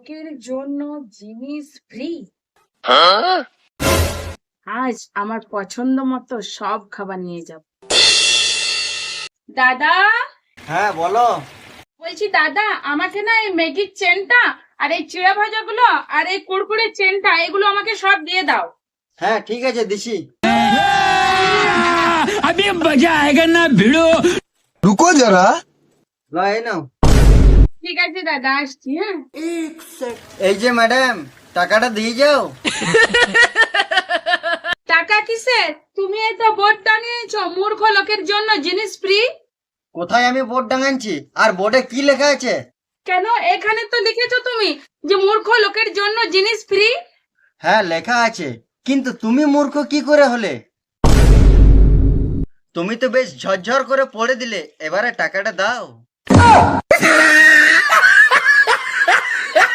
লোকের জন্য জিনিস ফ্রি। আজ আমার পছন্দ মতো সব খাবার নিয়ে যাব। দাদা, হ্যাঁ বলো। বলছি দাদা, আমাকে না এই ম্যাগির চেনটা আর এই চিড়া ভাজাগুলো আর এই কুড়কুড়ে চেনটা এগুলো আমাকে সব দিয়ে দাও। হ্যাঁ ঠিক আছে দিছি। अभी मजा आएगा ना भिड़ो। रुको जरा। লো এই নাও। ঠিক আছে দাদা, আসছি। হ্যাঁ, এই যে ম্যাডাম, টাকাটা দিয়ে যাও। টাকা কিসের? তুমি এই তো বোর্ড টানিয়েছো মূর্খ লোকের জন্য জিনিস ফ্রি। কোথায় আমি বোর্ড টাঙাচ্ছি? আর বোর্ডে কি লেখা আছে? কেন, এখানে তো লিখেছো তুমি যে মূর্খ লোকের জন্য জিনিস ফ্রি। হ্যাঁ লেখা আছে, কিন্তু তুমি মূর্খ কি করে হলে? তুমি তো বেশ ঝরঝর করে পড়ে দিলে, এবারে টাকাটা দাও।